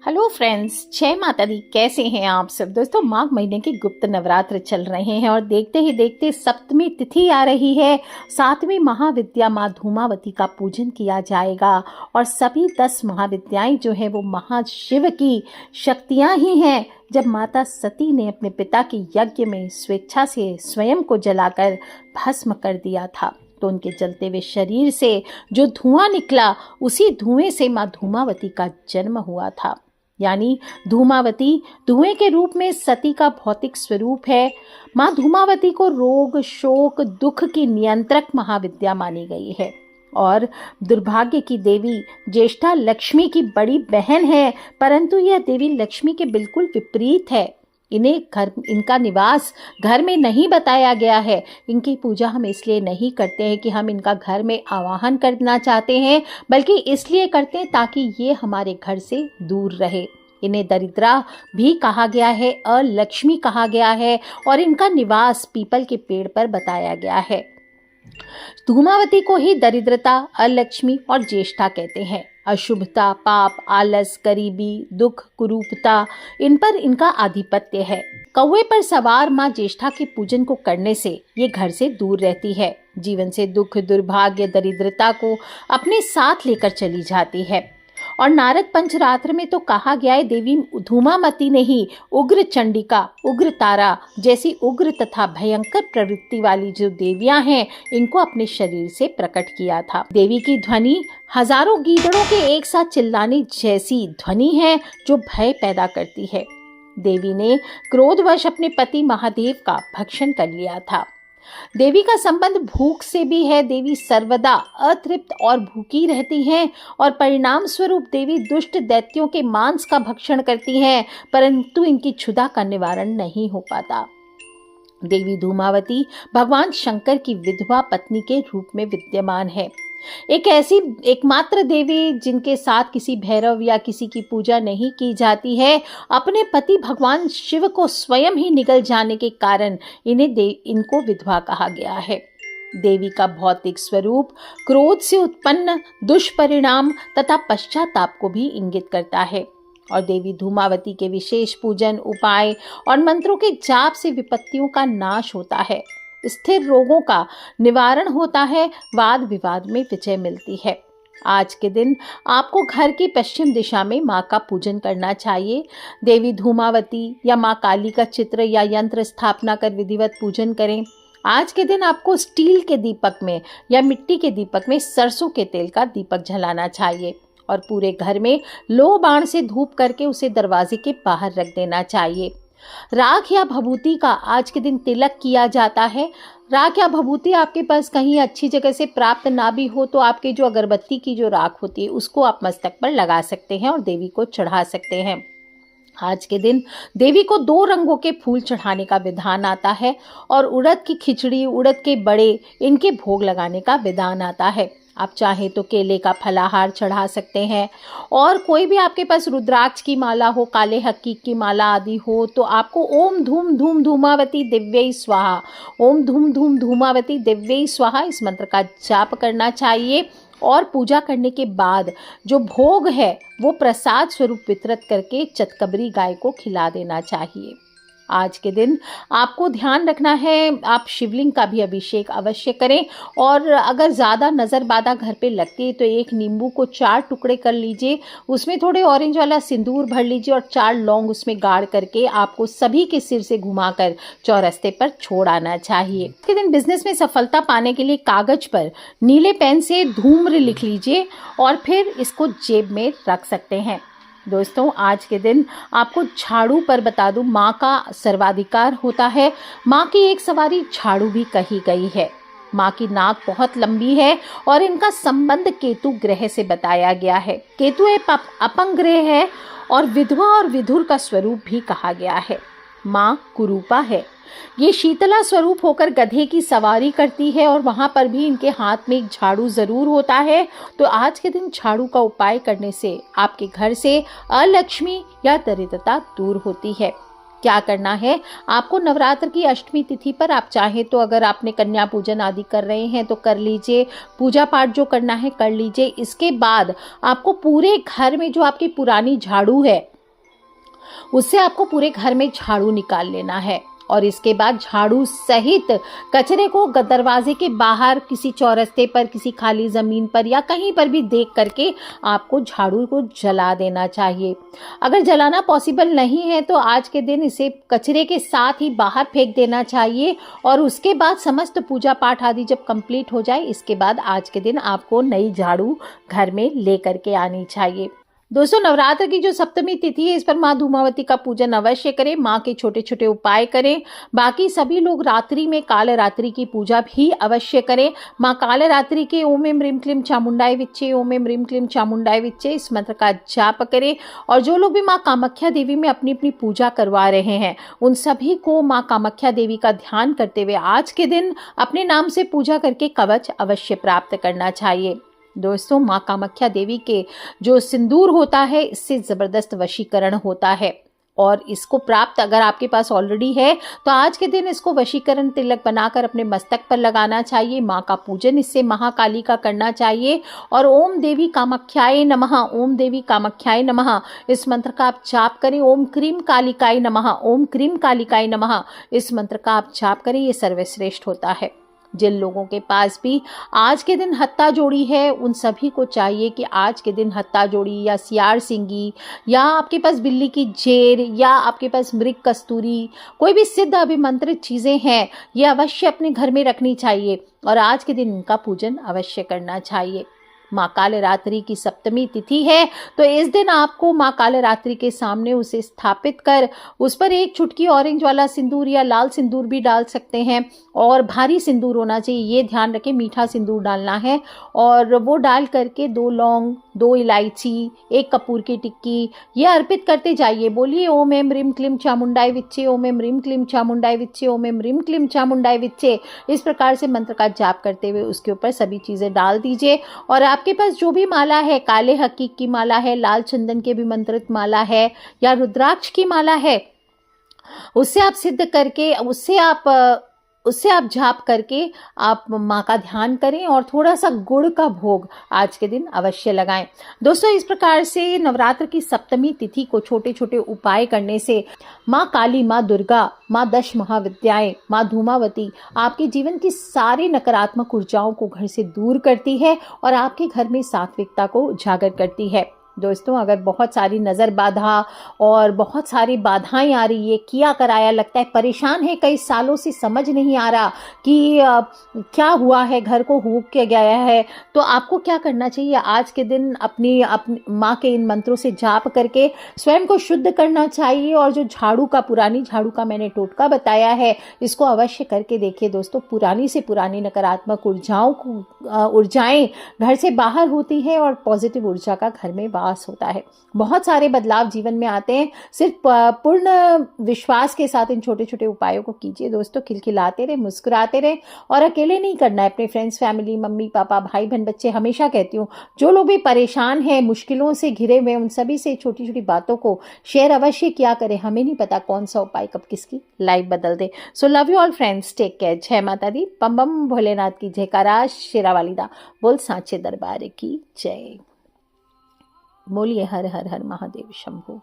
Hello friends, जय माता दी। कैसे हैं आप सब? दोस्तों, माघ महीने के गुप्त नवरात्र चल रहे हैं और देखते ही देखते सप्तमी तिथि आ रही है। सातवीं महाविद्या माँ धूमावती का पूजन किया जाएगा और सभी 10 महाविद्याएं जो है वो महाशिव की शक्तियां ही हैं। जब माता सती ने अपने पिता के यज्ञ में स्वेच्छा से स्वयं को जलाकर भस्म कर दिया था, तो उनके जलते हुए शरीर से जो धुआं निकला, उसी धुएं से माँ धूमावती का जन्म हुआ था। यानी धूमावती धुएं के रूप में सती का भौतिक स्वरूप है। माँ धूमावती को रोग, शोक, दुख की नियंत्रक महाविद्या मानी गई है और दुर्भाग्य की देवी ज्येष्ठा लक्ष्मी की बड़ी बहन है। परंतु यह देवी लक्ष्मी के बिल्कुल विपरीत है। इनका निवास घर में नहीं बताया गया है। इनकी पूजा हम इसलिए नहीं करते हैं कि हम इनका घर में आवाहन करना चाहते हैं, बल्कि इसलिए करते हैं ताकि ये हमारे घर से दूर रहे। इन्हें दरिद्रा भी कहा गया है, अलक्ष्मी कहा गया है और इनका निवास पीपल के पेड़ पर बताया गया है। धूमावती को ही दरिद्रता, अलक्ष्मी और ज्येष्ठा कहते हैं। अशुभता, पाप, आलस, गरीबी, दुख, कुरूपता, इन पर इनका आधिपत्य है। कौवे पर सवार माँ ज्येष्ठा के पूजन को करने से ये घर से दूर रहती है। जीवन से दुख, दुर्भाग्य, दरिद्रता को अपने साथ लेकर चली जाती है। और नारद पंचरात्र में तो कहा गया है, देवी धूमावती ने ही उग्र चंडिका, उग्र तारा जैसी उग्र तथा भयंकर प्रवृत्ति वाली जो देवियां हैं, इनको अपने शरीर से प्रकट किया था। देवी की ध्वनि हजारों गीदड़ों के एक साथ चिल्लाने जैसी ध्वनि है जो भय पैदा करती है। देवी ने क्रोधवश अपने पति महादेव का भक्षण कर लिया था। देवी का संबंध भूख से भी है। देवी सर्वदा अतृप्त और भूखी रहती हैं और परिणाम स्वरूप देवी दुष्ट दैत्यों के मांस का भक्षण करती हैं, परंतु इनकी क्षुधा का निवारण नहीं हो पाता। देवी धूमावती भगवान शंकर की विधवा पत्नी के रूप में विद्यमान है। एक ऐसी एकमात्र देवी जिनके साथ किसी भैरव या किसी की पूजा नहीं की जाती है। अपने पति भगवान शिव को स्वयं ही निगल जाने के कारण इनको विधवा कहा गया है। देवी का भौतिक स्वरूप क्रोध से उत्पन्न दुष्परिणाम तथा पश्चाताप को भी इंगित करता है और देवी धूमावती के विशेष पूजन, उपाय और मंत्रों के जाप से विपत्तियों का नाश होता है, स्थिर रोगों का निवारण होता है, वाद विवाद में विजय मिलती है। आज के दिन आपको घर की पश्चिम दिशा में माँ का पूजन करना चाहिए। देवी धूमावती या माँ काली का चित्र या यंत्र स्थापना कर विधिवत पूजन करें। आज के दिन आपको स्टील के दीपक में या मिट्टी के दीपक में सरसों के तेल का दीपक जलाना चाहिए और पूरे घर में लो बाण से धूप करके उसे दरवाजे के बाहर रख देना चाहिए। राख या भभूति का आज के दिन तिलक किया जाता है। राख या भभूति आपके पास कहीं अच्छी जगह से प्राप्त ना भी हो तो आपके जो अगरबत्ती की जो राख होती है उसको आप मस्तक पर लगा सकते हैं और देवी को चढ़ा सकते हैं। आज के दिन देवी को 2 रंगों के फूल चढ़ाने का विधान आता है और उड़द की खिचड़ी, उड़द के बड़े, इनके भोग लगाने का विधान आता है। आप चाहें तो केले का फलाहार चढ़ा सकते हैं और कोई भी आपके पास रुद्राक्ष की माला हो, काले हक्की की माला आदि हो, तो आपको ओम धूम धूम धूमावती दिव्यै स्वाहा, ओम धूम धूम धूमावती दिव्यै स्वाहा इस मंत्र का जाप करना चाहिए और पूजा करने के बाद जो भोग है वो प्रसाद स्वरूप वितरित करके चतकबरी गाय को खिला देना चाहिए। आज के दिन आपको ध्यान रखना है, आप शिवलिंग का भी अभिषेक अवश्य करें और अगर ज़्यादा नज़र बाधा घर पे लगती है तो एक नींबू को 4 टुकड़े कर लीजिए, उसमें थोड़े ऑरेंज वाला सिंदूर भर लीजिए और 4 लौंग उसमें गाड़ करके आपको सभी के सिर से घुमाकर चौरस्ते पर छोड़ आना चाहिए। के दिन बिजनेस में सफलता पाने के लिए कागज पर नीले पेन से धूम्र लिख लीजिए और फिर इसको जेब में रख सकते हैं। दोस्तों, आज के दिन आपको झाड़ू पर बता दूं, माँ का सर्वाधिकार होता है। माँ की एक सवारी झाड़ू भी कही गई है। माँ की नाक बहुत लंबी है और इनका संबंध केतु ग्रह से बताया गया है। केतु एक अपंग ग्रह है और विधवा और विधुर का स्वरूप भी कहा गया है। माँ कुरूपा है। ये शीतला स्वरूप होकर गधे की सवारी करती है और वहां पर भी इनके हाथ में एक झाड़ू जरूर होता है। तो आज के दिन झाड़ू का उपाय करने से आपके घर से अलक्ष्मी या दरिद्रता दूर होती है। क्या करना है, आपको नवरात्र की अष्टमी तिथि पर आप चाहें तो अगर आपने कन्या पूजन आदि कर रहे हैं तो कर लीजिए, पूजा पाठ जो करना है कर लीजिए। इसके बाद आपको पूरे घर में जो आपकी पुरानी झाड़ू है उससे आपको पूरे घर में झाड़ू निकाल लेना है और इसके बाद झाड़ू सहित कचरे को दरवाजे के बाहर किसी चौरस्ते पर, किसी खाली ज़मीन पर या कहीं पर भी देख करके आपको झाड़ू को जला देना चाहिए। अगर जलाना पॉसिबल नहीं है तो आज के दिन इसे कचरे के साथ ही बाहर फेंक देना चाहिए और उसके बाद समस्त पूजा पाठ आदि जब कंप्लीट हो जाए इसके बाद आज के दिन आपको नई झाड़ू घर में ले करके आनी चाहिए। दोस्तों, नवरात्र की जो सप्तमी तिथि है इस पर माँ धूमावती का पूजन अवश्य करें, माँ के छोटे छोटे उपाय करें। बाकी सभी लोग रात्रि में काल रात्रि की पूजा भी अवश्य करें। माँ काल रात्रि के ओम एम ह्रीम क्लीम चामुंडाय विच्चे, ओम एम ह्रीम क्लीम चामुंडाय विच्चे इस मंत्र का जाप करें। और जो लोग भी माँ कामाख्या देवी में अपनी अपनी पूजा करवा रहे हैं उन सभी को माँ कामाख्या देवी का ध्यान करते हुए आज के दिन अपने नाम से पूजा करके कवच अवश्य प्राप्त करना चाहिए। दोस्तों, माँ कामाख्या देवी के जो सिंदूर होता है इससे ज़बरदस्त वशीकरण होता है और इसको प्राप्त अगर आपके पास ऑलरेडी है तो आज के दिन इसको वशीकरण तिलक बनाकर अपने मस्तक पर लगाना चाहिए। माँ का पूजन इससे महाकाली का करना चाहिए और ओम देवी कामाख्याय नमः, ओम देवी कामाख्याय नमः इस मंत्र का आप जाप करें। ओम क्रीम कालिकाय नमः, ओम क्रीम कालिकाय नमः इस मंत्र का आप जाप करें, ये सर्वश्रेष्ठ होता है। जिन लोगों के पास भी आज के दिन हत्ता जोड़ी है उन सभी को चाहिए कि आज के दिन हत्ता जोड़ी या सियार सिंगी या आपके पास बिल्ली की जेर या आपके पास मृग कस्तूरी, कोई भी सिद्ध अभिमंत्रित चीज़ें हैं ये अवश्य अपने घर में रखनी चाहिए और आज के दिन इनका पूजन अवश्य करना चाहिए। माँ काल रात्रि की सप्तमी तिथि है तो इस दिन आपको माँ काल रात्रि के सामने उसे स्थापित कर उस पर एक चुटकी ऑरेंज वाला सिंदूर या लाल सिंदूर भी डाल सकते हैं और भारी सिंदूर होना चाहिए, ये ध्यान रखें, मीठा सिंदूर डालना है और वो डाल करके 2 लौंग, 2 इलायची, 1 कपूर की टिक्की ये अर्पित करते जाइए। बोलिए ओम एम ह्रीम क्लीम चामुंडाय विच्चे, ओम एम ह्रीम क्लीम चामुंडाय विच्चे, ओम एम ह्रीम क्लीम चामुंडाय विच्चे इस प्रकार से मंत्र का जाप करते हुए उसके ऊपर सभी चीज़ें डाल दीजिए। और आपके पास जो भी माला है, काले हकीक की माला है, लाल चंदन के भी मंत्रित माला है या रुद्राक्ष की माला है, उससे आप सिद्ध करके उससे आप जाप करके आप माँ का ध्यान करें और थोड़ा सा गुड़ का भोग आज के दिन अवश्य लगाएं। दोस्तों, इस प्रकार से नवरात्र की सप्तमी तिथि को छोटे छोटे उपाय करने से माँ काली, माँ दुर्गा, माँ दश महाविद्याएं, माँ धूमावती आपके जीवन की सारी नकारात्मक ऊर्जाओं को घर से दूर करती है और आपके घर में सात्विकता को उजागर करती है। दोस्तों, अगर बहुत सारी नज़र बाधा और बहुत सारी बाधाएं आ रही है, किया कराया लगता है, परेशान है, कई सालों से समझ नहीं आ रहा कि क्या हुआ है, घर को हो क्या गया है, तो आपको क्या करना चाहिए, आज के दिन अपनी माँ के इन मंत्रों से जाप करके स्वयं को शुद्ध करना चाहिए और जो पुरानी झाड़ू का मैंने टोटका बताया है इसको अवश्य करके देखिए। दोस्तों, पुरानी से पुरानी नकारात्मक ऊर्जाएं घर से बाहर होती है और पॉजिटिव ऊर्जा का घर में होता है। बहुत सारे बदलाव जीवन में आते हैं, सिर्फ पूर्ण विश्वास के साथ इन छोटे छोटे उपायों को कीजिए। दोस्तों, खिलखिलाते रहे, मुस्कुराते रहे और अकेले नहीं करना है, अपने फ्रेंड्स, फैमिली, मम्मी पापा, भाई बहन, बच्चे, हमेशा कहती हूँ जो लोग भी परेशान हैं, मुश्किलों से घिरे हुए, उन सभी से छोटी छोटी बातों को शेयर अवश्य किया करें। हमें नहीं पता कौन सा उपाय कब किसकी लाइफ बदल दे। So love you all friends, take care. जय माता दी, बम बम भोलेनाथ की जयकारा, शेरावालीदा बोल सांचे दरबार की जय। बोलिए हर हर हर महादेव शंभू।